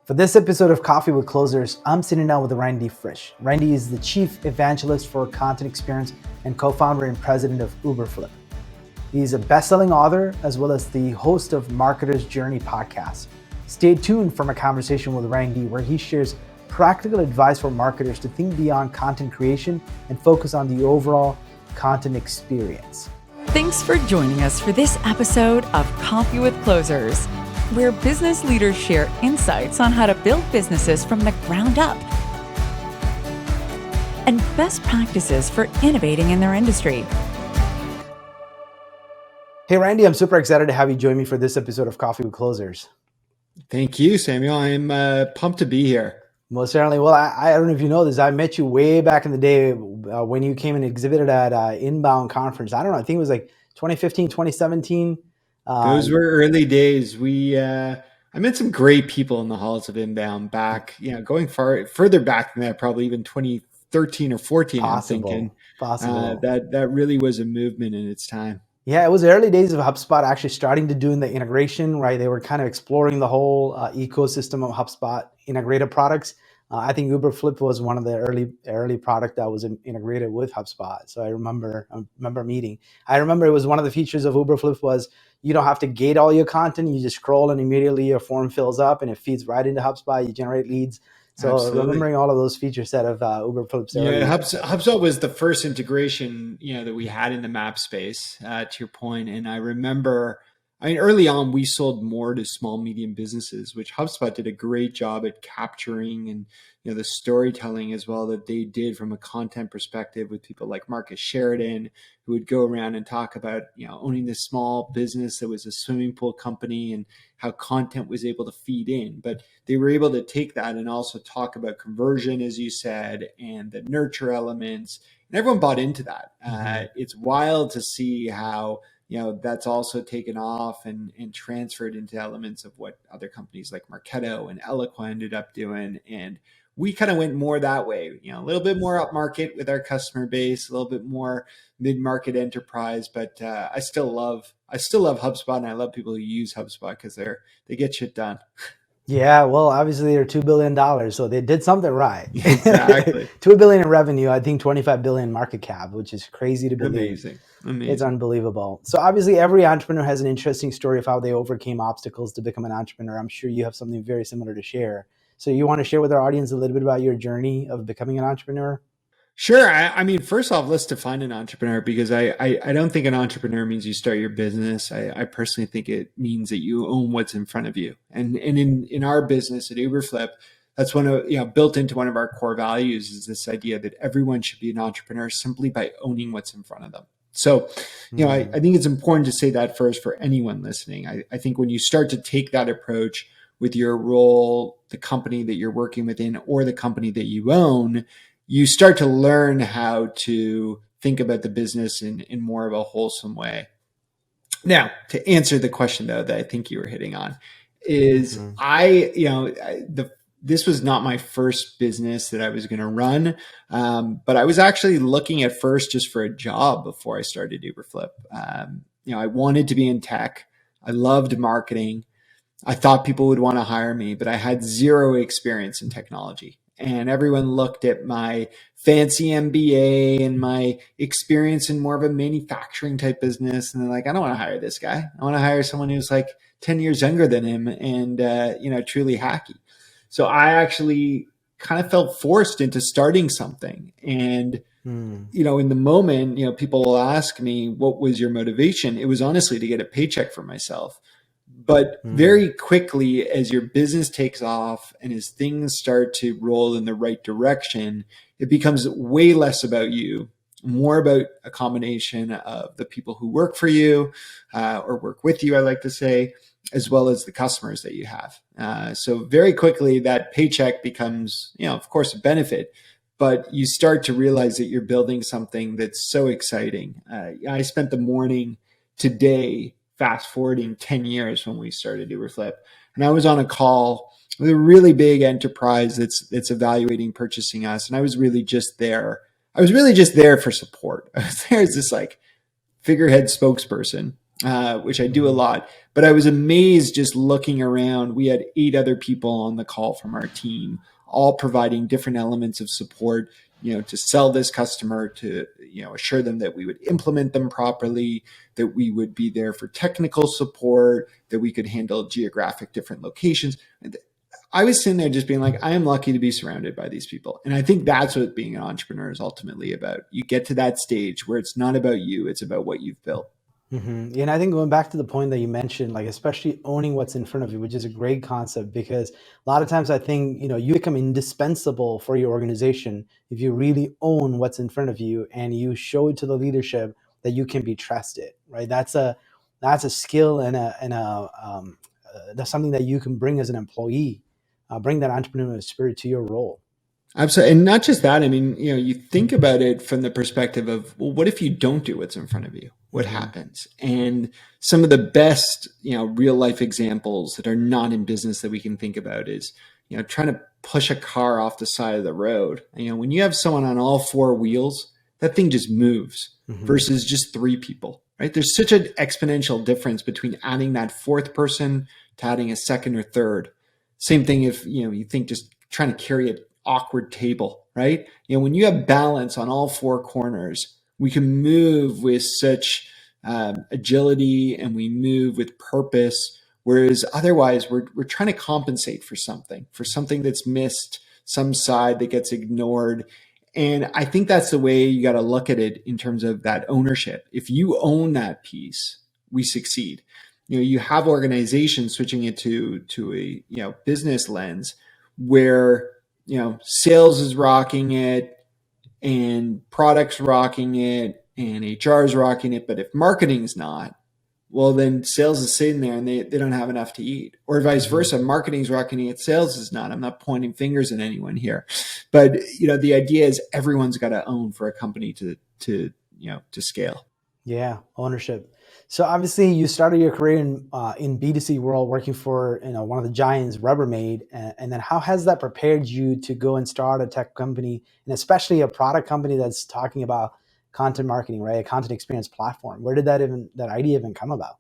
For this episode of Coffee with Closers, I'm sitting down with Randy Frisch. Randy is the Chief Evangelist for Content Experience and co-founder and president of Uberflip. He's a best-selling author as well as the host of Marketer's Journey podcast. Stay tuned for my conversation with Randy where he shares practical advice for marketers to think beyond content creation and focus on the overall content experience. Thanks for joining us for this episode of Coffee with Closers, where business leaders share insights on how to build businesses from the ground up and best practices for innovating in their industry. Hey, Randy, I'm super excited to have you join me for this episode of Coffee with Closers. Thank you, Samuel. I'm pumped to be here. Most certainly. Well, I don't know if you know this. I met you way back in the day when you came and exhibited at Inbound Conference. I don't know. I think it was like 2015, 2017. Those were early days. I met some great people in the halls of Inbound back, going further back than that, probably even 2013 or 14. Possible. I'm thinking Possible. that really was a movement in its time. Yeah, it was the early days of HubSpot actually starting to doing the integration, right? They were kind of exploring the whole ecosystem of HubSpot integrated products. I think Uberflip was one of the early product that was integrated with HubSpot. So I remember meeting. I remember it was one of the features of Uberflip was you don't have to gate all your content. You just scroll and immediately your form fills up and it feeds right into HubSpot. You generate leads. So Absolutely. Remembering all of those feature set of Uberflip's. Yeah, HubSpot was the first integration, that we had in the map space, to your point. And I remember, early on, we sold more to small, medium businesses, which HubSpot did a great job at capturing and, the storytelling as well that they did from a content perspective with people like Marcus Sheridan, who would go around and talk about, owning this small business that was a swimming pool company and how content was able to feed in. But they were able to take that and also talk about conversion, as you said, and the nurture elements. And everyone bought into that. It's wild to see how that's also taken off and transferred into elements of what other companies like Marketo and Eloqua ended up doing. And we kind of went more that way, a little bit more upmarket with our customer base, a little bit more mid-market enterprise. But I still love HubSpot, and I love people who use HubSpot because they get shit done. Yeah, well, obviously they're $2 billion, so they did something right. Exactly. $2 billion in revenue, I think 25 billion market cap, which is crazy to believe. Amazing. It's unbelievable. So obviously every entrepreneur has an interesting story of how they overcame obstacles to become an entrepreneur. I'm sure you have something very similar to share. So you want to share with our audience a little bit about your journey of becoming an entrepreneur? Sure. First off, let's define an entrepreneur, because I don't think an entrepreneur means you start your business. I personally think it means that you own what's in front of you. And in our business at Uberflip, that's one of, built into one of our core values is this idea that everyone should be an entrepreneur simply by owning what's in front of them. So, I think it's important to say that first for anyone listening. I think when you start to take that approach with your role, the company that you're working within, or the company that you own, you start to learn how to think about the business in more of a wholesome way. Now, to answer the question, though, that I think you were hitting on is this was not my first business that I was going to run, but I was actually looking at first just for a job before I started Uberflip. I wanted to be in tech. I loved marketing. I thought people would want to hire me, but I had zero experience in technology. And everyone looked at my fancy MBA and my experience in more of a manufacturing type business. And they're like, I don't want to hire this guy. I want to hire someone who's like 10 years younger than him and, truly hacky. So I actually kind of felt forced into starting something. And, in the moment, people will ask me, what was your motivation? It was honestly to get a paycheck for myself. But very quickly, as your business takes off and as things start to roll in the right direction, it becomes way less about you, more about a combination of the people who work for you or work with you, I like to say, as well as the customers that you have. So very quickly, that paycheck becomes, of course, a benefit, but you start to realize that you're building something that's so exciting. I spent the morning today fast forwarding 10 years when we started Uberflip. And I was on a call with a really big enterprise that's evaluating purchasing us. And I was really just there. I was really just there for support. I was there as this like figurehead spokesperson. which I do a lot. But I was amazed just looking around. We had 8 other people on the call from our team, all providing different elements of support, to sell this customer, to, assure them that we would implement them properly, that we would be there for technical support, that we could handle geographic different locations. I was sitting there just being like, I am lucky to be surrounded by these people. And I think that's what being an entrepreneur is ultimately about. You get to that stage where it's not about you, it's about what you've built. Mm-hmm. And I think going back to the point that you mentioned, like especially owning what's in front of you, which is a great concept, because a lot of times I think, you become indispensable for your organization if you really own what's in front of you and you show it to the leadership that you can be trusted, right? That's a skill and that's something that you can bring as an employee, bring that entrepreneurial spirit to your role. Absolutely. And not just that. I mean, you think about it from the perspective of, well, what if you don't do what's in front of you? What happens? And some of the best, real life examples that are not in business that we can think about is, trying to push a car off the side of the road. When you have someone on all 4 wheels, that thing just moves versus just 3 people, right? There's such an exponential difference between adding that 4th person to adding a 2nd or 3rd. Same thing if, you think just trying to carry an awkward table, right? When you have balance on all 4 corners, we can move with such agility and we move with purpose. Whereas otherwise, we're trying to compensate for something that's missed, some side that gets ignored. And I think that's the way you got to look at it in terms of that ownership. If you own that piece, we succeed. You have organizations switching it to a business lens where sales is rocking it and products rocking it and HR is rocking it. But if marketing's not, well, then sales is sitting there and they don't have enough to eat, or vice versa. Marketing's rocking it, sales is not. I'm not pointing fingers at anyone here, but the idea is everyone's got to own for a company to scale. Yeah, ownership. So obviously, you started your career in B2C world, working for one of the giants, Rubbermaid, and then how has that prepared you to go and start a tech company, and especially a product company that's talking about content marketing, right? A content experience platform. Where did that idea even come about?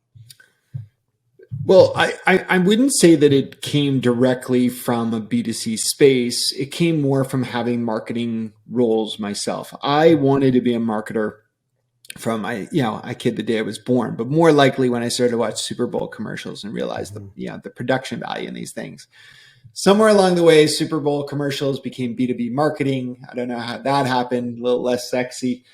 Well, I wouldn't say that it came directly from a B2C space. It came more from having marketing roles myself. I wanted to be a marketer from I kid the day I was born, but more likely when I started to watch Super Bowl commercials and realized the production value in these things. Somewhere along the way, Super Bowl commercials became B2B marketing. I don't know how that happened, a little less sexy.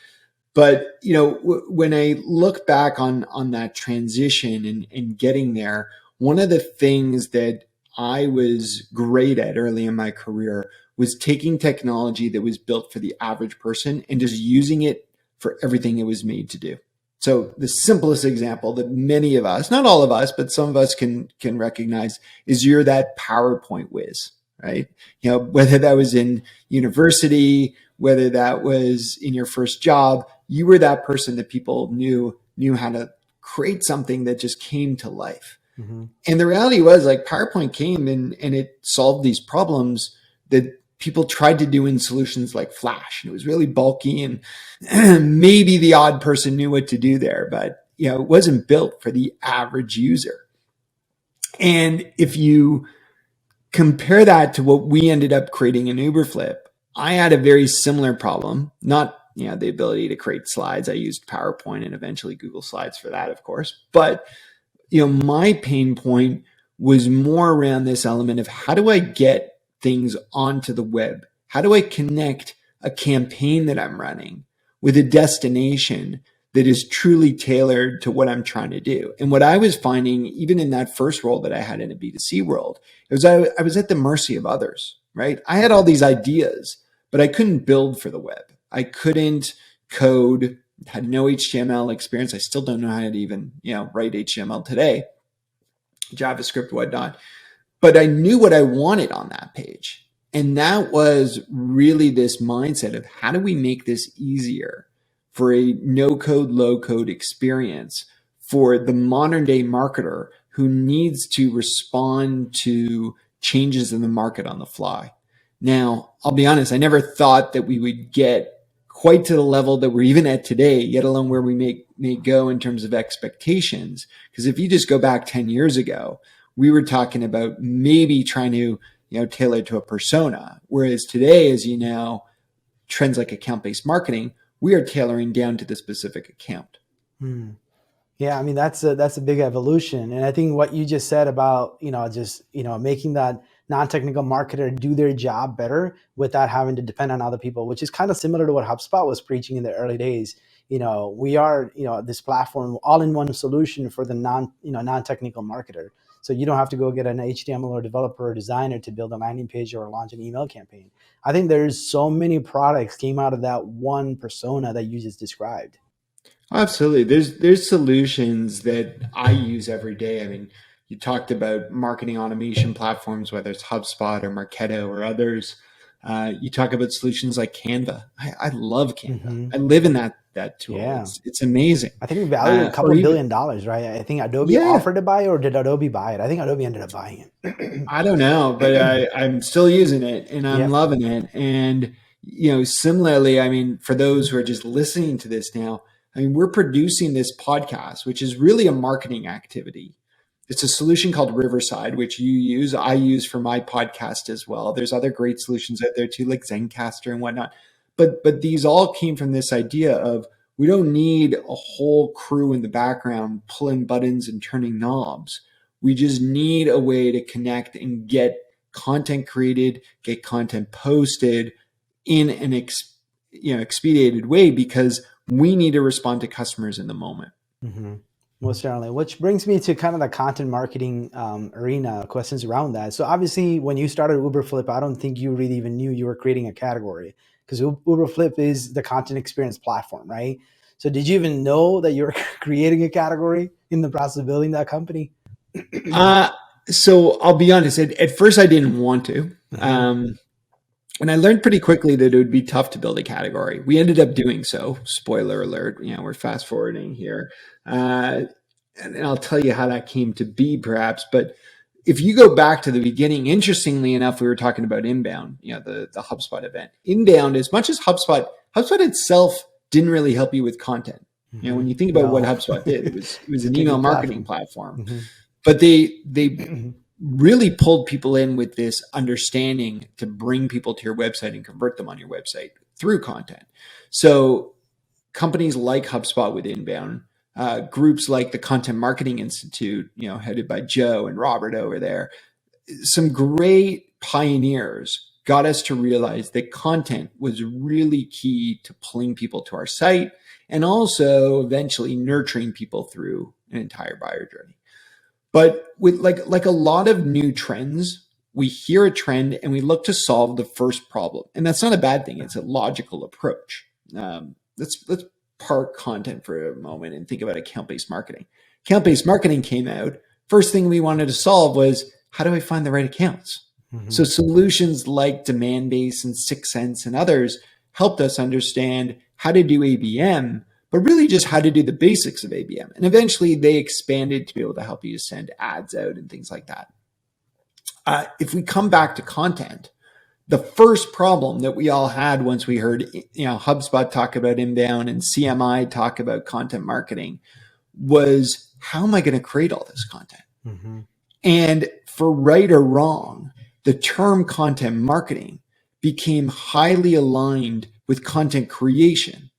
But, when I look back on that transition and getting there, one of the things that I was great at early in my career was taking technology that was built for the average person and just using it for everything it was made to do. So the simplest example that many of us, not all of us, but some of us can recognize is you're that PowerPoint whiz, right? Whether that was in university, whether that was in your first job, you were that person that people knew how to create something that just came to life. Mm-hmm. And the reality was, like, PowerPoint came and it solved these problems that people tried to do in solutions like Flash. And it was really bulky and maybe the odd person knew what to do there, but it wasn't built for the average user. And if you compare that to what we ended up creating in Uberflip, I had a very similar problem, not the ability to create slides. I used PowerPoint and eventually Google Slides for that, of course. But my pain point was more around this element of how do I get things onto the web? How do I connect a campaign that I'm running with a destination that is truly tailored to what I'm trying to do? And what I was finding, even in that first role that I had in a B2C world, it was I was at the mercy of others, right? I had all these ideas, but I couldn't build for the web. I couldn't code, had no HTML experience. I still don't know how to even, write HTML today, JavaScript, whatnot. But I knew what I wanted on that page. And that was really this mindset of how do we make this easier for a no-code, low-code experience for the modern day marketer who needs to respond to changes in the market on the fly. Now, I'll be honest, I never thought that we would get quite to the level that we're even at today, yet alone where we may go in terms of expectations. Because if you just go back 10 years ago, we were talking about maybe trying to, tailor to a persona. Whereas today, as you know, trends like account-based marketing, we are tailoring down to the specific account. Hmm. Yeah, I mean that's a big evolution, and I think what you just said about making that non-technical marketer do their job better without having to depend on other people, which is kind of similar to what HubSpot was preaching in the early days. We are this platform, all-in-one solution for the non-technical marketer. So you don't have to go get an HTML or developer or designer to build a landing page or launch an email campaign. I think there's so many products came out of that one persona that you just described. Absolutely. There's solutions that I use every day. I mean, you talked about marketing automation platforms, whether it's HubSpot or Marketo or others. You talk about solutions like Canva. I love Canva. Mm-hmm. I live in that tool. Yeah. It's amazing. I think we valued it a Or couple even $1 billion, right? I think Adobe yeah, offered to buy it, or did Adobe buy it? I think Adobe ended up buying it. I don't know, but I'm still using it and I'm Yep. loving it. And, similarly, I mean, for those who are just listening to this now, I mean, we're producing this podcast, which is really a marketing activity. It's a solution called Riverside, which you use. I use for my podcast as well. There's other great solutions out there too, like Zencaster and whatnot. But these all came from this idea of we don't need a whole crew in the background pulling buttons and turning knobs. We just need a way to connect and get content created, get content posted in an expedited way because we need to respond to customers in the moment. Mm-hmm. Most certainly. Which brings me to kind of the content marketing arena, questions around that. So obviously, when you started Uberflip, I don't think you really even knew you were creating a category, because Uberflip is the content experience platform, right? So did you even know that you were creating a category in the process of building that company? Uh, so I'll be honest, at first I didn't want to. Mm-hmm. And I learned pretty quickly that it would be tough to build a category. We ended up doing so. Spoiler alert, we're fast forwarding here. And I'll tell you how that came to be perhaps. But if you go back to the beginning, interestingly enough, we were talking about Inbound, the HubSpot event. Inbound, as much as HubSpot itself didn't really help you with content. Mm-hmm. When you think about what No. HubSpot did, it was an a email good marketing platform. platform. But they really pulled people in with this understanding to bring people to your website and convert them on your website through content. So companies like HubSpot with Inbound, groups like the Content Marketing Institute, headed by Joe and Robert over there, some great pioneers got us to realize that content was really key to pulling people to our site and also eventually nurturing people through an entire buyer journey. But with like a lot of new trends, we hear a trend and we look to solve the first problem, and that's not a bad thing. It's a logical approach. Let's park content for a moment and think about account-based marketing. Account-based marketing came out. First thing we wanted to solve was, how do I find the right accounts? Mm-hmm. So solutions like Demandbase and 6 Sense and others helped us understand how to do ABM, but really just how to do the basics of ABM. And eventually they expanded to be able to help you send ads out and things like that. If we come back to content, the first problem that we all had once we heard, HubSpot talk about Inbound and CMI talk about content marketing was, how am I going to create all this content? Mm-hmm. And for right or wrong, the term content marketing became highly aligned with content creation.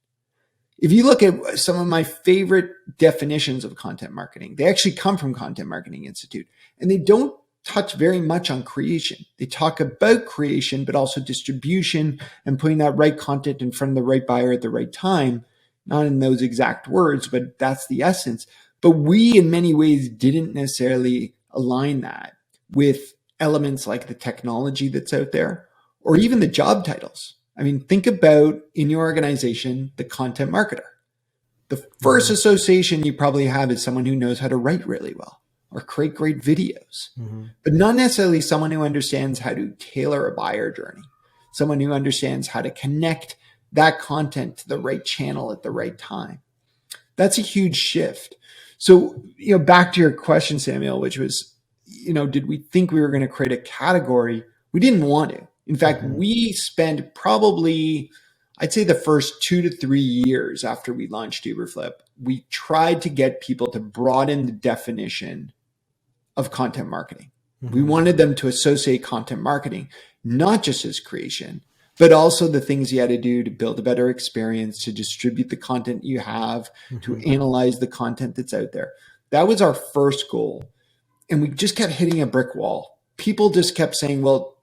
If you look at some of my favorite definitions of content marketing, they actually come from Content Marketing Institute, and they don't touch very much on creation. They talk about creation, but also distribution and putting that right content in front of the right buyer at the right time. Not in those exact words, but that's the essence. But we, in many ways, didn't necessarily align that with elements like the technology that's out there or even the job titles. I mean, think about in your organization, the content marketer. The first association you probably have is someone who knows how to write really well or create great videos, but not necessarily someone who understands how to tailor a buyer journey, someone who understands how to connect that content to the right channel at the right time. That's a huge shift. So, back to your question, Samuel, which was, did we think we were going to create a category? We didn't want to. In fact, we spent probably, I'd say the first 2 to 3 years after we launched Uberflip, we tried to get people to broaden the definition of content marketing. We wanted them to associate content marketing, not just as creation, but also the things you had to do to build a better experience, to distribute the content you have, to analyze the content that's out there. That was our first goal. And we just kept hitting a brick wall. People just kept saying, well,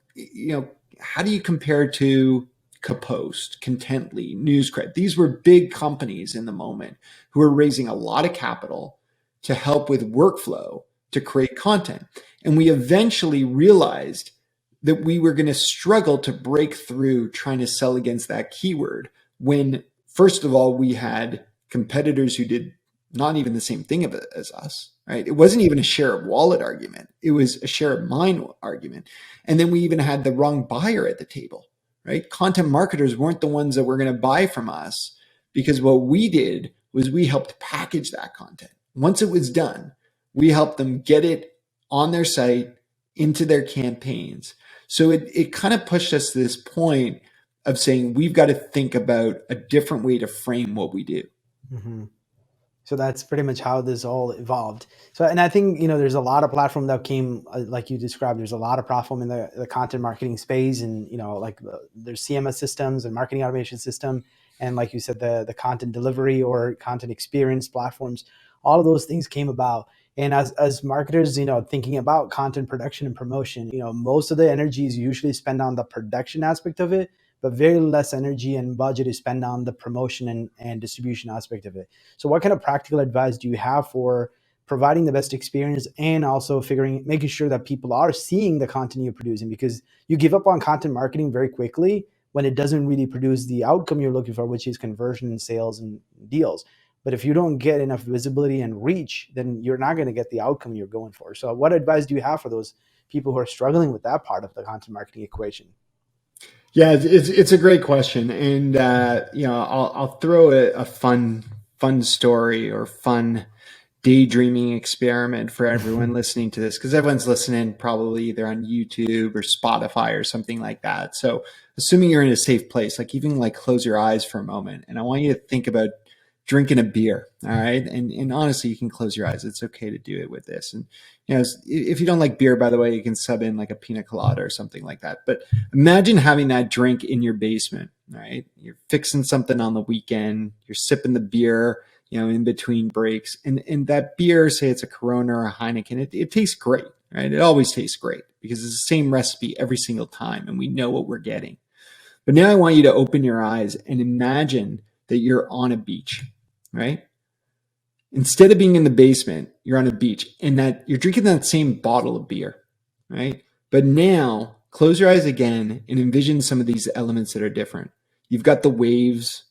how do you compare to Kapost, Contently, NewsCred? These were big companies in the moment who were raising a lot of capital to help with workflow to create content. And we eventually realized that we were going to struggle to break through trying to sell against that keyword when, first of all, we had competitors who did not even the same thing as us, right? It wasn't even a share of wallet argument. It was a share of mind argument. And then we even had the wrong buyer at the table, right? Content marketers weren't the ones that were going to buy from us, because what we did was we helped package that content. Once it was done, we helped them get it on their site, into their campaigns. So it kind of pushed us to this point of saying, we've got to think about a different way to frame what we do. So that's pretty much how this all evolved. So, and I think, there's a lot of platform that came, like you described, there's a lot of platform in the content marketing space, and, there's CMS systems and marketing automation system. And like you said, the content delivery or content experience platforms, all of those things came about. And as marketers, thinking about content production and promotion, most of the energy is usually spent on the production aspect of it, but very less energy and budget is spent on the promotion and distribution aspect of it. So what kind of practical advice do you have for providing the best experience and also making sure that people are seeing the content you're producing? Because you give up on content marketing very quickly when it doesn't really produce the outcome you're looking for, which is conversion and sales and deals. But if you don't get enough visibility and reach, then you're not going to get the outcome you're going for. So what advice do you have for those people who are struggling with that part of the content marketing equation? Yeah, it's a great question. And, I'll throw a fun story or fun daydreaming experiment for everyone listening to this, because everyone's listening probably either on YouTube or Spotify or something like that. So assuming you're in a safe place, even close your eyes for a moment. And I want you to think about drinking a beer. All right. And honestly, you can close your eyes. It's okay to do it with this. And, if you don't like beer, by the way, you can sub in a pina colada or something like that. But imagine having that drink in your basement, right? You're fixing something on the weekend. You're sipping the beer, in between breaks. And that beer, say it's a Corona or a Heineken, it tastes great, right? It always tastes great because it's the same recipe every single time. And we know what we're getting. But now I want you to open your eyes and imagine that you're on a beach, right? Instead of being in the basement, you're on a beach and that you're drinking that same bottle of beer, right? But now close your eyes again and envision some of these elements that are different. You've got the waves,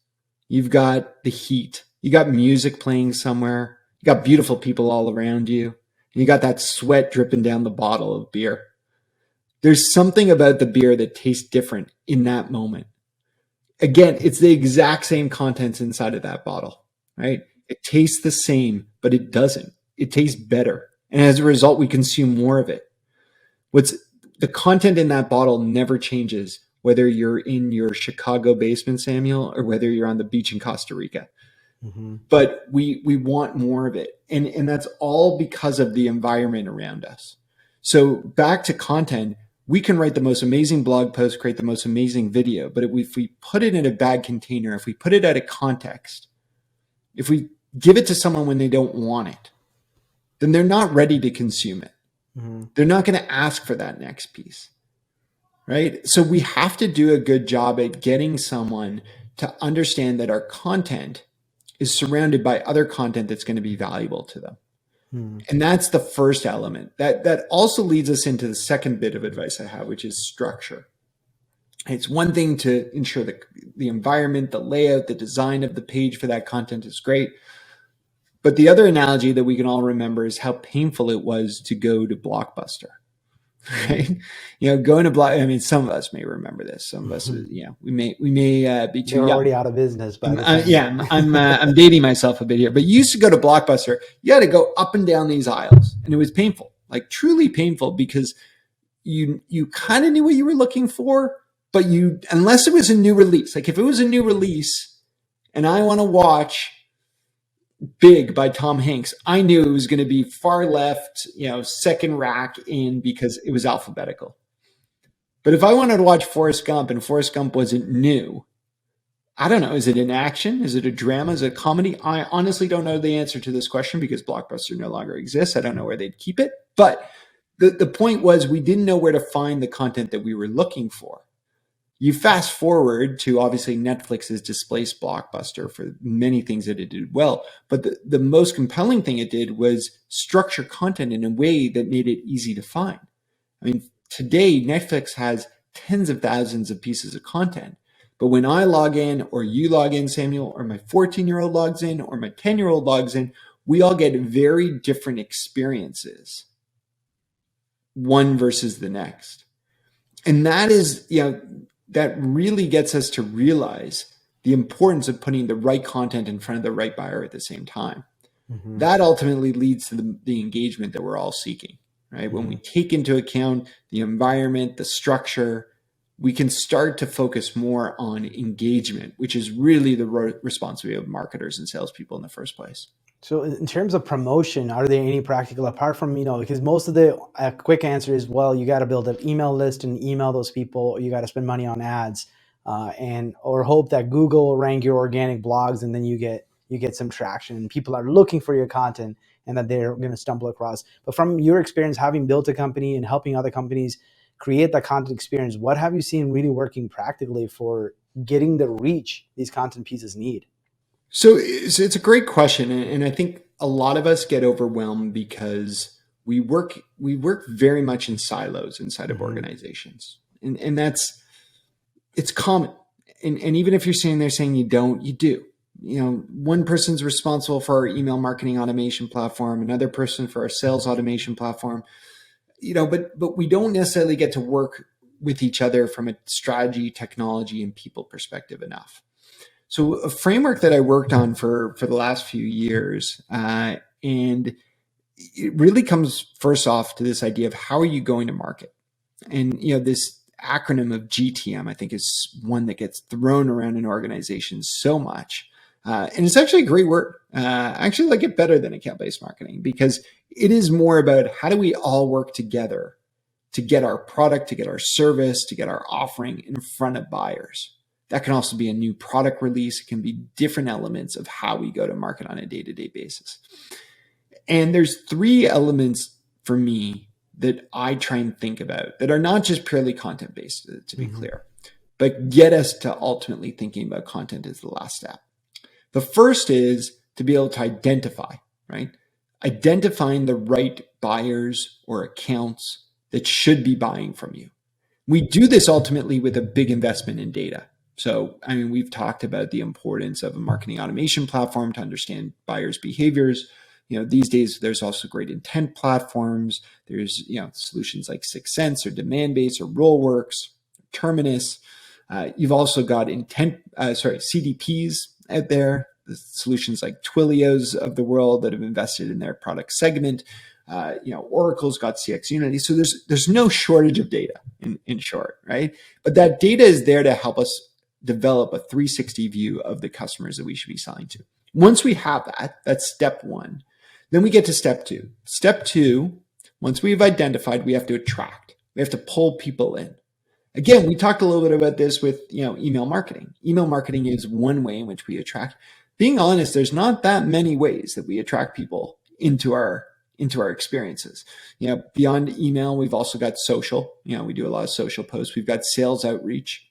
you've got the heat, you got music playing somewhere, you got beautiful people all around you, and you got that sweat dripping down the bottle of beer. There's something about the beer that tastes different in that moment. Again, it's the exact same contents inside of that bottle, right? It tastes the same, but it doesn't. It tastes better. And as a result, we consume more of it. What's the content in that bottle never changes, whether you're in your Chicago basement, Samuel, or whether you're on the beach in Costa Rica. But we want more of it. And that's all because of the environment around us. So back to content, we can write the most amazing blog post, create the most amazing video. But if we put it in a bad container, if we put it out of context, if we give it to someone when they don't want it, then they're not ready to consume it. They're not going to ask for that next piece, right? So we have to do a good job at getting someone to understand that our content is surrounded by other content that's going to be valuable to them. And that's the first element. That also leads us into the second bit of advice I have, which is structure. It's one thing to ensure that the environment, the layout, the design of the page for that content is great. But the other analogy that we can all remember is how painful it was to go to Blockbuster, right? Going to some of us may remember this. Some of us, we may be too young. They're already out of business. I'm dating myself a bit here. But you used to go to Blockbuster. You had to go up and down these aisles, and it was painful, truly painful, because you kind of knew what you were looking for, But unless it was a new release, like if it was a new release and I want to watch Big by Tom Hanks, I knew it was going to be far left, second rack in because it was alphabetical. But if I wanted to watch Forrest Gump and Forrest Gump wasn't new, I don't know. Is it an action? Is it a drama? Is it a comedy? I honestly don't know the answer to this question because Blockbuster no longer exists. I don't know where they'd keep it. But the point was we didn't know where to find the content that we were looking for. You fast forward to obviously Netflix has displaced Blockbuster for many things that it did well. But the most compelling thing it did was structure content in a way that made it easy to find. I mean, today Netflix has tens of thousands of pieces of content. But when I log in or you log in, Samuel, or my 14-year-old logs in or my 10-year-old logs in, we all get very different experiences, one versus the next. And that is, that really gets us to realize the importance of putting the right content in front of the right buyer at the same time. Mm-hmm. That ultimately leads to the engagement that we're all seeking, right? Mm-hmm. When we take into account the environment, the structure, we can start to focus more on engagement, which is really the responsibility of marketers and salespeople in the first place. So in terms of promotion, are there any practical, apart from, because most of the quick answer is, well, you got to build an email list and email those people, or you got to spend money on ads or hope that Google will rank your organic blogs and then you get some traction and people are looking for your content and that they're going to stumble across. But from your experience, having built a company and helping other companies create that content experience, what have you seen really working practically for getting the reach these content pieces need? So it's a great question. And I think a lot of us get overwhelmed because we work very much in silos inside of organizations. And it's common. And even if you're sitting there saying you don't, you do. One person's responsible for our email marketing automation platform, another person for our sales automation platform, but we don't necessarily get to work with each other from a strategy, technology, and people perspective enough. So a framework that I worked on for the last few years, and it really comes first off to this idea of how are you going to market? And, this acronym of GTM, I think is one that gets thrown around in organizations so much. And it's actually a great word. I actually like it better than account-based marketing because it is more about how do we all work together to get our product, to get our service, to get our offering in front of buyers. That can also be a new product release. It can be different elements of how we go to market on a day-to-day basis. And there's three elements for me that I try and think about that are not just purely content-based, to be clear, but get us to ultimately thinking about content as the last step. The first is to be able to identify, right? Identifying the right buyers or accounts that should be buying from you. We do this ultimately with a big investment in data. So, we've talked about the importance of a marketing automation platform to understand buyers' behaviors. These days, there's also great intent platforms. There's, solutions like 6 Sense or Demandbase or Rollworks, Terminus. You've also got CDPs out there, the solutions like Twilios of the world that have invested in their product segment. Oracle's got CX Unity. So there's no shortage of data in short, right? But that data is there to help us develop a 360 view of the customers that we should be selling to. Once we have that, that's step one. Then we get to step two. Step two, once we've identified, we have to attract. We have to pull people in. Again, we talked a little bit about this with, email marketing. Email marketing is one way in which we attract. Being honest, there's not that many ways that we attract people into our experiences. Beyond email, we've also got social. We do a lot of social posts. We've got sales outreach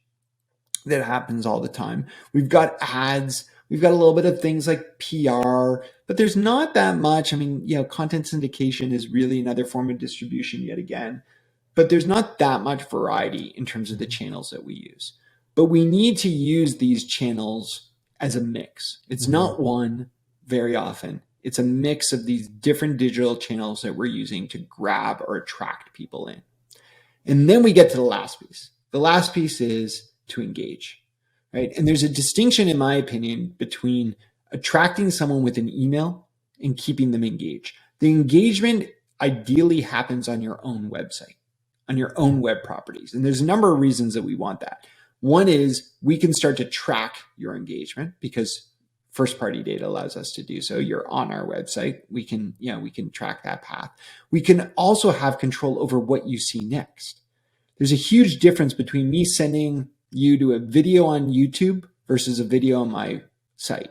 that happens all the time. We've got ads. We've got a little bit of things like PR, but there's not that much. Content syndication is really another form of distribution yet again, but there's not that much variety in terms of the channels that we use. But we need to use these channels as a mix. It's not one very often. It's a mix of these different digital channels that we're using to grab or attract people in. And then we get to the last piece. The last piece is to engage, right? And there's a distinction, in my opinion, between attracting someone with an email and keeping them engaged. The engagement ideally happens on your own website. on your own web properties. And there's a number of reasons that we want that. One is we can start to track your engagement because first party data allows us to do so. You're on our website. We can track that path. We can also have control over what you see next. There's a huge difference between me sending you to a video on YouTube versus a video on my site.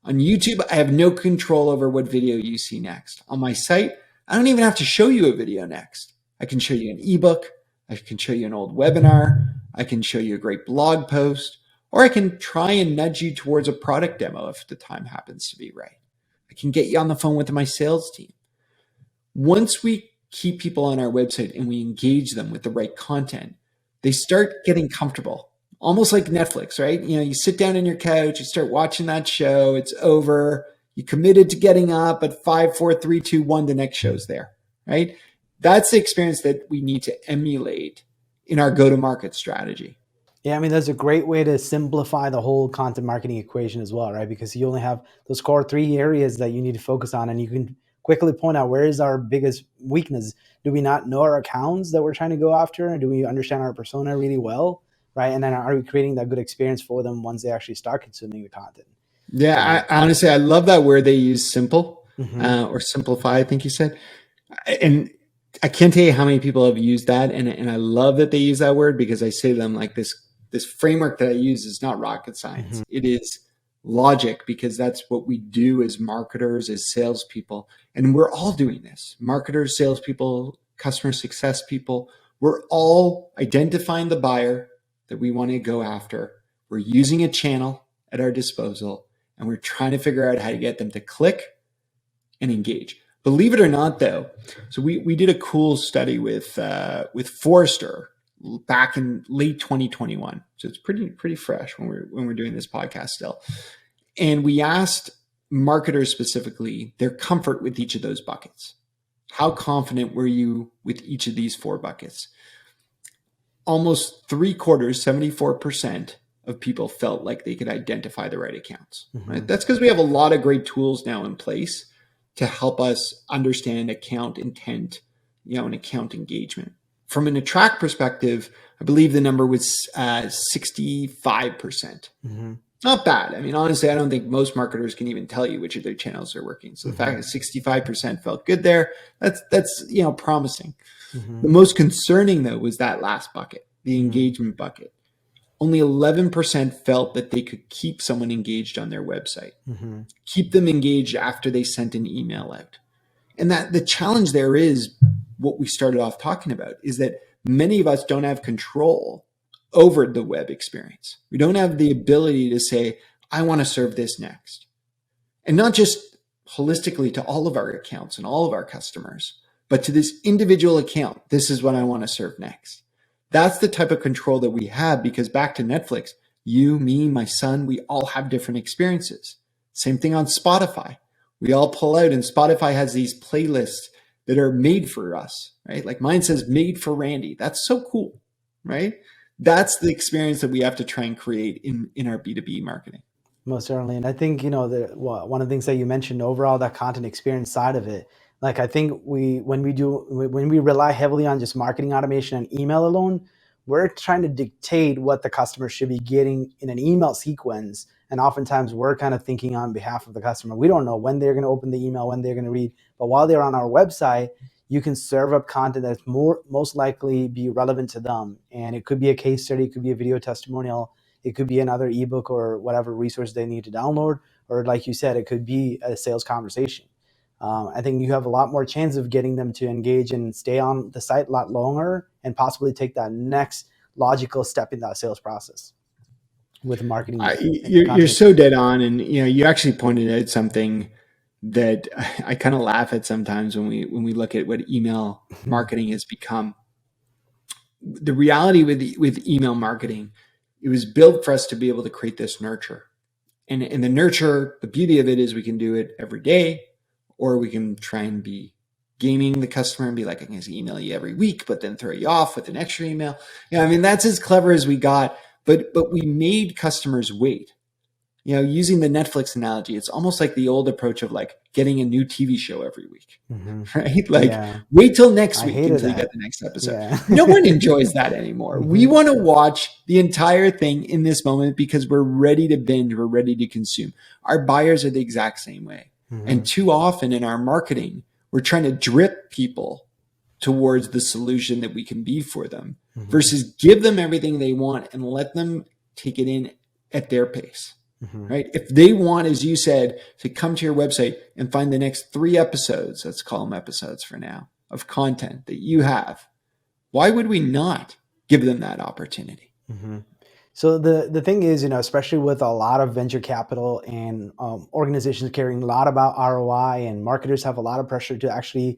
On YouTube, I have no control over what video you see next. On my site, I don't even have to show you a video next. I can show you an ebook. I can show you an old webinar. I can show you a great blog post, or I can try and nudge you towards a product demo if the time happens to be right. I can get you on the phone with my sales team. Once we keep people on our website and we engage them with the right content, they start getting comfortable, almost like Netflix, right? You sit down on your couch, you start watching that show, it's over, you committed to getting up at 5, 4, 3, 2, 1, the next show's there, right? That's the experience that we need to emulate in our go-to-market strategy. Yeah, I mean, that's a great way to simplify the whole content marketing equation as well, right? Because you only have those core 3 areas that you need to focus on, and you can quickly point out where is our biggest weakness. Do we not know our accounts that we're trying to go after? And do we understand our persona really well, right? And then are we creating that good experience for them once they actually start consuming the content? Yeah, honestly, I love that word they use, simple, or simplify, I think you said. And I can't tell you how many people have used that. And I love that they use that word because I say to them like this framework that I use is not rocket science. It is logic because that's what we do as marketers, as salespeople. And we're all doing this. Marketers, salespeople, customer success people, we're all identifying the buyer that we want to go after. We're using a channel at our disposal and we're trying to figure out how to get them to click and engage. Believe it or not, though, so we did a cool study with Forrester back in late 2021. So it's pretty fresh when we're doing this podcast still. And we asked marketers specifically their comfort with each of those buckets. How confident were you with each of these 4 buckets? Almost 3/4, 74% of people felt like they could identify the right accounts. Right? That's because we have a lot of great tools now in place to help us understand account intent, and account engagement. From an attract perspective, I believe the number was 65%. Not bad. I mean, honestly, I don't think most marketers can even tell you which of their channels are working. So the fact that 65% felt good there, that's promising. The most concerning, though, was that last bucket, the engagement bucket. Only 11% felt that they could keep someone engaged on their website, keep them engaged after they sent an email out. And that the challenge there is what we started off talking about is that many of us don't have control over the web experience. We don't have the ability to say, I want to serve this next. And not just holistically to all of our accounts and all of our customers, but to this individual account. This is what I want to serve next. That's the type of control that we have because back to Netflix, you, me, my son, we all have different experiences. Same thing on Spotify. We all pull out and Spotify has these playlists that are made for us, right? Like mine says made for Randy. That's so cool, right? That's the experience that we have to try and create in our B2B marketing. Most certainly. And I think, one of the things that you mentioned overall, that content experience side of it, like I think when we rely heavily on just marketing automation and email alone, we're trying to dictate what the customer should be getting in an email sequence. And oftentimes we're kind of thinking on behalf of the customer. We don't know when they're going to open the email, when they're going to read. But while they're on our website, you can serve up content that's most likely be relevant to them. And it could be a case study, it could be a video testimonial, it could be another ebook or whatever resource they need to download. Or like you said, it could be a sales conversation. I think you have a lot more chance of getting them to engage and stay on the site a lot longer and possibly take that next logical step in that sales process with marketing. You're so dead on. And, you actually pointed out something that I kind of laugh at sometimes when we look at what email marketing has become. The reality with email marketing, it was built for us to be able to create this nurture. And the nurture, the beauty of it is we can do it every day, or we can try and be gaming the customer and be like, I can email you every week, but then throw you off with an extra email. That's as clever as we got, but we made customers wait. using the Netflix analogy, it's almost like the old approach of like getting a new TV show every week, right? Like Yeah. wait till next I week hated until you get that. the next episode. Yeah. No one enjoys that anymore. We want to watch the entire thing in this moment because we're ready to binge, we're ready to consume. Our buyers are the exact same way. And too often in our marketing, we're trying to drip people towards the solution that we can be for them versus give them everything they want and let them take it in at their pace. Right? If they want, as you said, to come to your website and find the next 3 episodes, let's call them episodes for now, of content that you have, why would we not give them that opportunity? So the thing is, especially with a lot of venture capital and organizations caring a lot about ROI, and marketers have a lot of pressure to actually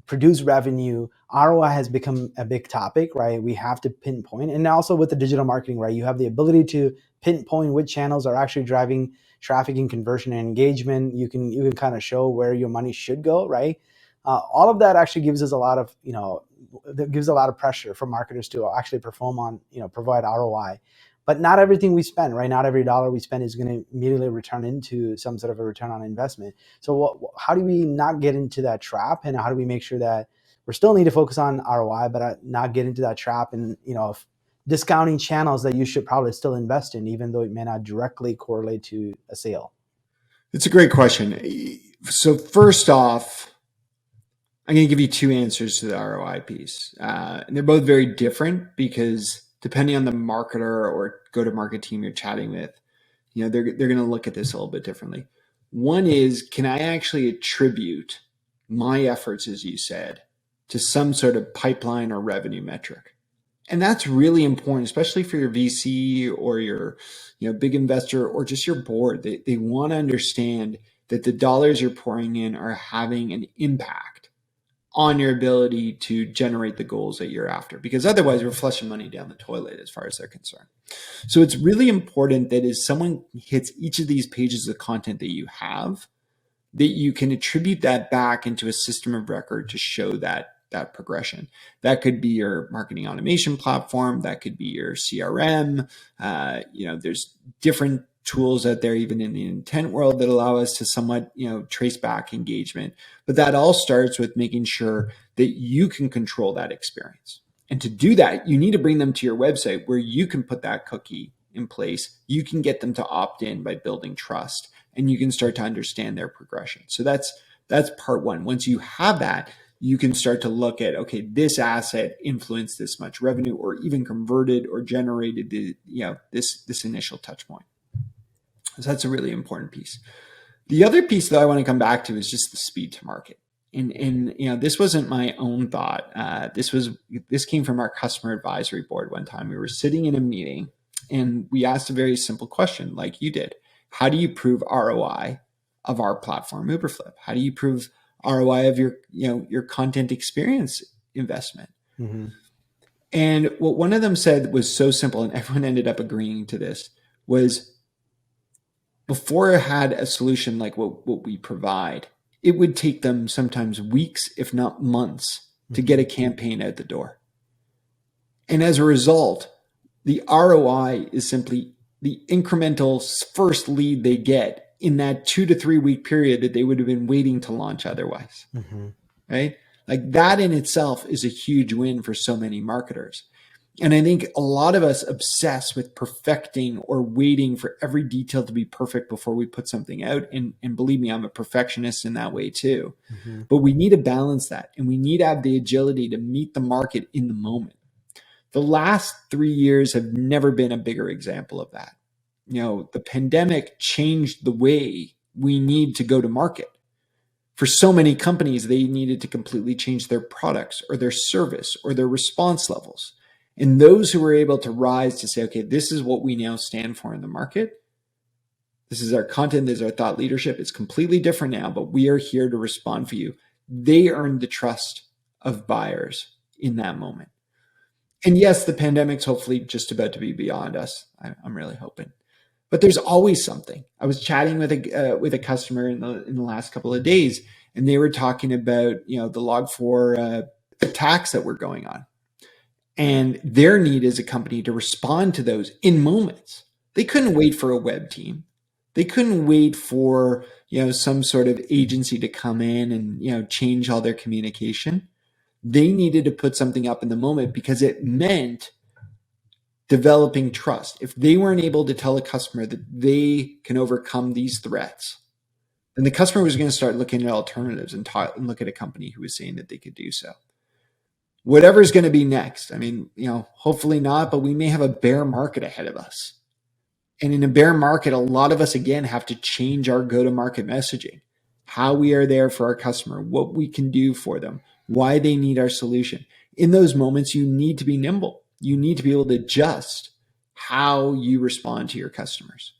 produce revenue, ROI has become a big topic, right? We have to pinpoint. And also with the digital marketing, right? You have the ability to pinpoint which channels are actually driving traffic and conversion and engagement. You can kind of show where your money should go, right? All of that actually gives us a lot of, that gives a lot of pressure for marketers to actually perform on, provide ROI. But not everything we spend, right? Not every dollar we spend is going to immediately return into some sort of a return on investment. So how do we not get into that trap? And how do we make sure that we still need to focus on ROI, but not get into that trap and, discounting channels that you should probably still invest in, even though it may not directly correlate to a sale? It's a great question. So first off, I'm going to give you 2 answers to the ROI piece. And they're both very different because depending on the marketer or go-to-market team you're chatting with, they're going to look at this a little bit differently. One is, can I actually attribute my efforts, as you said, to some sort of pipeline or revenue metric? And that's really important, especially for your VC or your big investor or just your board. They want to understand that the dollars you're pouring in are having an impact on your ability to generate the goals that you're after, because otherwise we're flushing money down the toilet as far as they're concerned. So it's really important that as someone hits each of these pages of content that you have, that you can attribute that back into a system of record to show that progression. That could be your marketing automation platform. That could be your CRM. There's different tools out there, even in the intent world, that allow us to somewhat, trace back engagement. But that all starts with making sure that you can control that experience. And to do that, you need to bring them to your website where you can put that cookie in place. You can get them to opt in by building trust, and you can start to understand their progression. So that's part one. Once you have that, you can start to look at, okay, this asset influenced this much revenue, or even converted or generated this initial touch point. So that's a really important piece. The other piece that I want to come back to is just the speed to market. And this wasn't my own thought. This came from our customer advisory board one time. We were sitting in a meeting and we asked a very simple question, like you did. How do you prove ROI of our platform, Uberflip? How do you prove ROI of your content experience investment? And what one of them said was so simple, and everyone ended up agreeing to this, was before it had a solution like what we provide, it would take them sometimes weeks, if not months, to get a campaign out the door. And as a result, the ROI is simply the incremental first lead they get in that 2 to 3 week period that they would have been waiting to launch otherwise. Right? Like that in itself is a huge win for so many marketers. And I think a lot of us obsess with perfecting or waiting for every detail to be perfect before we put something out. And believe me, I'm a perfectionist in that way too. But we need to balance that, and we need to have the agility to meet the market in the moment. The last 3 years have never been a bigger example of that. The pandemic changed the way we need to go to market. For so many companies, they needed to completely change their products or their service or their response levels. And those who were able to rise to say, okay, this is what we now stand for in the market. This is our content, this is our thought leadership. It's completely different now, but we are here to respond for you. They earned the trust of buyers in that moment. And yes, the pandemic's hopefully just about to be beyond us. I'm really hoping. But there's always something. I was chatting with a customer in the last couple of days, and they were talking about the Log4 attacks that were going on, and their need as a company to respond to those in moments. They couldn't wait for a web team. They couldn't wait for, some sort of agency to come in and, change all their communication. They needed to put something up in the moment because it meant developing trust. If they weren't able to tell a customer that they can overcome these threats, then the customer was going to start looking at alternatives and look at a company who was saying that they could do so. Whatever's going to be next. I mean, hopefully not, but we may have a bear market ahead of us. And in a bear market, a lot of us, again, have to change our go-to-market messaging, how we are there for our customer, what we can do for them, why they need our solution. In those moments, you need to be nimble. You need to be able to adjust how you respond to your customers.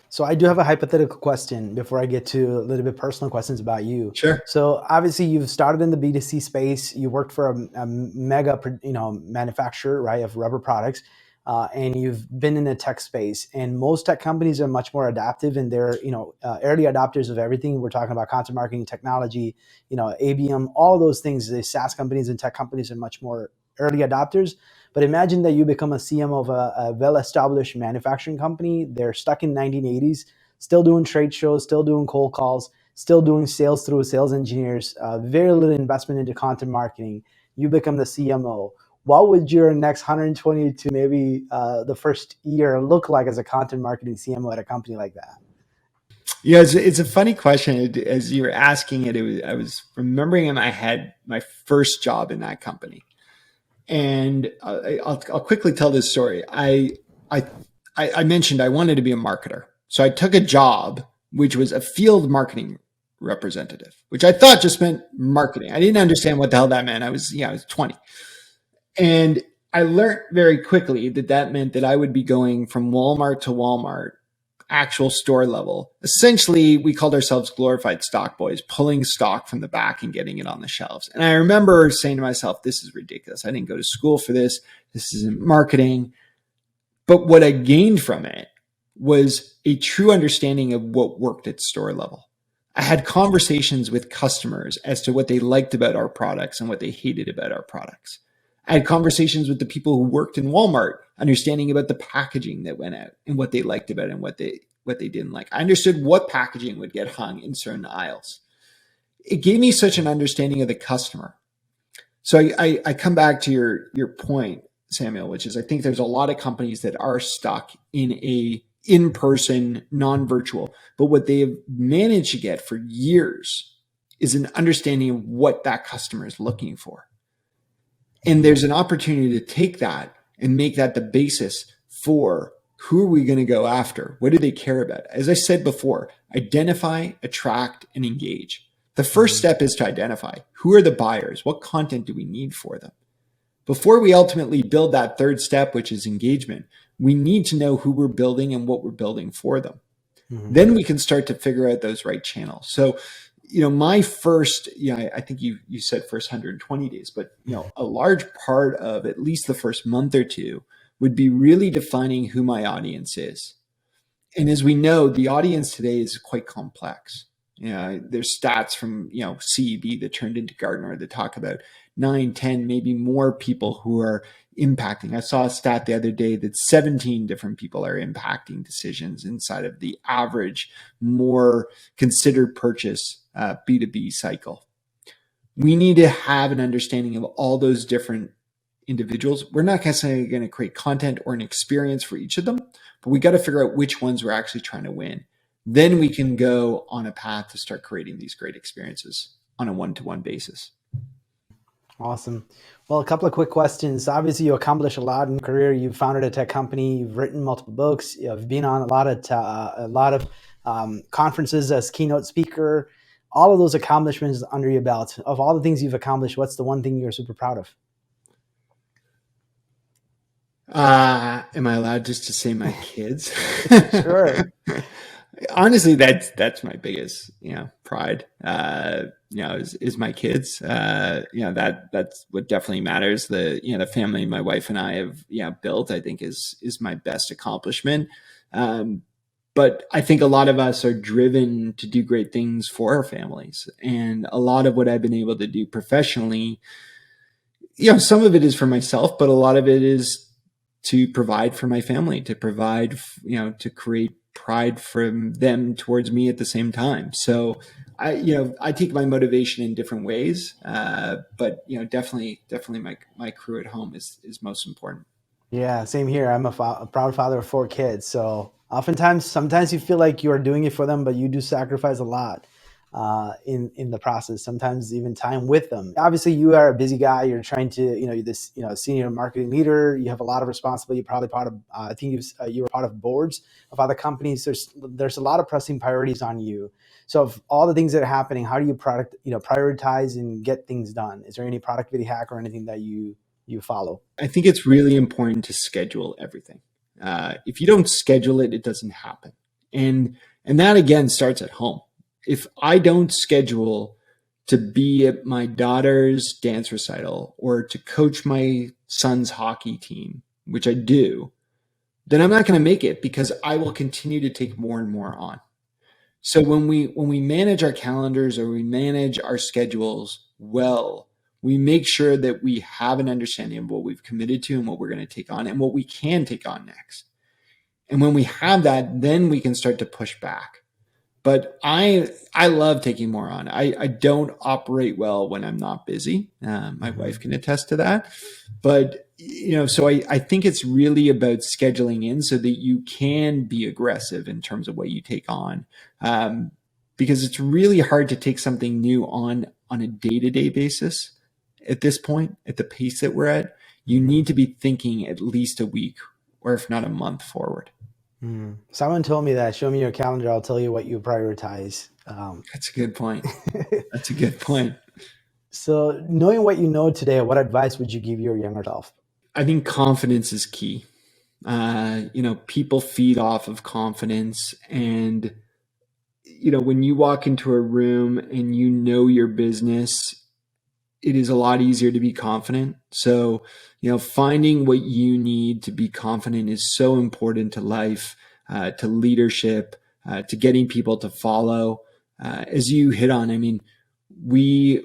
So I do have a hypothetical question before I get to a little bit personal questions about you. Sure. So obviously you've started in the B2C space. You worked for a mega, manufacturer, right, of rubber products. And you've been in the tech space, and most tech companies are much more adaptive, and they're early adopters of everything. We're talking about content marketing, technology, ABM, all those things. The SaaS companies and tech companies are much more early adopters. But imagine that you become a CMO of a well-established manufacturing company. They're stuck in 1980s, still doing trade shows, still doing cold calls, still doing sales through sales engineers, very little investment into content marketing. You become the CMO. What would your next 120 to maybe the first year look like as a content marketing CMO at a company like that? Yeah, it's a funny question. As you were asking it, I was remembering in my head my first job in that company. And I'll quickly tell this story. I mentioned I wanted to be a marketer. So I took a job, which was a field marketing representative, which I thought just meant marketing. I didn't understand what the hell that meant. I was 20. And I learned very quickly that meant that I would be going from Walmart to Walmart, actual store level. Essentially, we called ourselves glorified stock boys, pulling stock from the back and getting it on the shelves. And I remember saying to myself, this is ridiculous. I didn't go to school for this. This isn't marketing. But what I gained from it was a true understanding of what worked at store level. I had conversations with customers as to what they liked about our products and what they hated about our products. I had conversations with the people who worked in Walmart, understanding about the packaging that went out and what they liked about it and what they didn't like. I understood what packaging would get hung in certain aisles. It gave me such an understanding of the customer. So I come back to your point, Samuel, which is I think there's a lot of companies that are stuck in a in-person, non-virtual, but what they have managed to get for years is an understanding of what that customer is looking for. And there's an opportunity to take that and make that the basis for who are we going to go after? What do they care about? As I said before, identify, attract, and engage. The first step is to identify who are the buyers? What content do we need for them? Before we ultimately build that third step, which is engagement, we need to know who we're building and what we're building for them. Then we can start to figure out those right channels. So my first, I think you said first 120 days, but a large part of at least the first month or two would be really defining who my audience is. And as we know, the audience today is quite complex. There's stats from, CEB that turned into Gartner that talk about 9, 10, maybe more people who are impacting. I saw a stat the other day that 17 different people are impacting decisions inside of the average, more considered purchase B2B cycle. We need to have an understanding of all those different individuals. We're not necessarily going to create content or an experience for each of them, but we got to figure out which ones we're actually trying to win. Then we can go on a path to start creating these great experiences on a one-to-one basis. Awesome. Well, a couple of quick questions. Obviously, you accomplished a lot in your career. You've founded a tech company. You've written multiple books. You've been on a lot of conferences as keynote speaker. All of those accomplishments under your belt. Of all the things you've accomplished, what's the one thing you're super proud of? Am I allowed just to say my kids? Sure. Honestly, that's my biggest, pride. Is my kids. That's what definitely matters. The family my wife and I have built, I think is my best accomplishment. But I think a lot of us are driven to do great things for our families, and a lot of what I've been able to do professionally, some of it is for myself, but a lot of it is to provide for my family, to provide, to create pride from them towards me at the same time. So I take my motivation in different ways, but definitely my crew at home is most important. Yeah, same here. I'm a proud father of 4 kids. So sometimes you feel like you are doing it for them, but you do sacrifice a lot in the process. Sometimes even time with them. Obviously, you are a busy guy. You're trying to, you're this, senior marketing leader. You have a lot of responsibility. You're probably part of. I think you were part of boards of other companies. There's a lot of pressing priorities on you. So, of all the things that are happening, how do you prioritize and get things done? Is there any productivity hack or anything that you follow? I think it's really important to schedule everything. If you don't schedule it, it doesn't happen. And that again starts at home. If I don't schedule to be at my daughter's dance recital or to coach my son's hockey team, which I do, then I'm not going to make it because I will continue to take more and more on. So when we manage our calendars or we manage our schedules well, we make sure that we have an understanding of what we've committed to and what we're going to take on and what we can take on next. And when we have that, then we can start to push back. But I love taking more on. I don't operate well when I'm not busy. My wife can attest to that. But, so I think it's really about scheduling in so that you can be aggressive in terms of what you take on. Because it's really hard to take something new on a day-to-day basis at this point, at the pace that we're at. You need to be thinking at least a week or if not a month forward. Someone told me that, show me your calendar, I'll tell you what you prioritize. That's a good point. That's a good point. So knowing what you know today, what advice would you give your younger self? I think confidence is key. People feed off of confidence. And, when you walk into a room and you know your business, it is a lot easier to be confident. So, finding what you need to be confident is so important to life, to leadership, to getting people to follow. As you hit on, we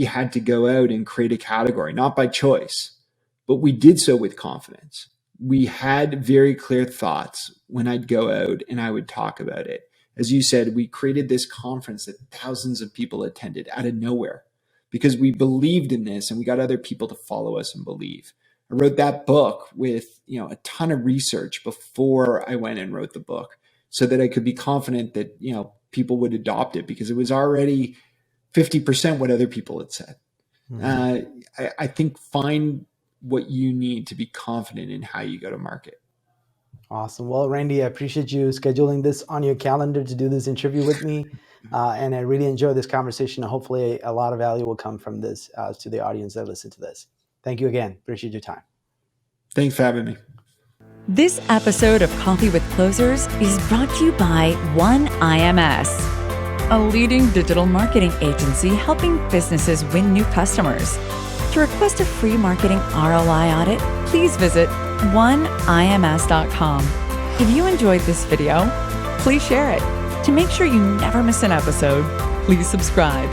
had to go out and create a category, not by choice, but we did so with confidence. We had very clear thoughts when I'd go out and I would talk about it. As you said, we created this conference that thousands of people attended out of nowhere, because we believed in this and we got other people to follow us and believe. I wrote that book with, a ton of research before I went and wrote the book so that I could be confident that, people would adopt it because it was already 50% what other people had said. I think find what you need to be confident in how you go to market. Awesome. Well, Randy, I appreciate you scheduling this on your calendar to do this interview with me. And I really enjoyed this conversation. Hopefully a lot of value will come from this to the audience that listen to this. Thank you again. Appreciate your time. Thanks for having me. This episode of Coffee with Closers is brought to you by One IMS, a leading digital marketing agency helping businesses win new customers. To request a free marketing ROI audit, please visit oneims.com. If you enjoyed this video, please share it. To make sure you never miss an episode, please subscribe.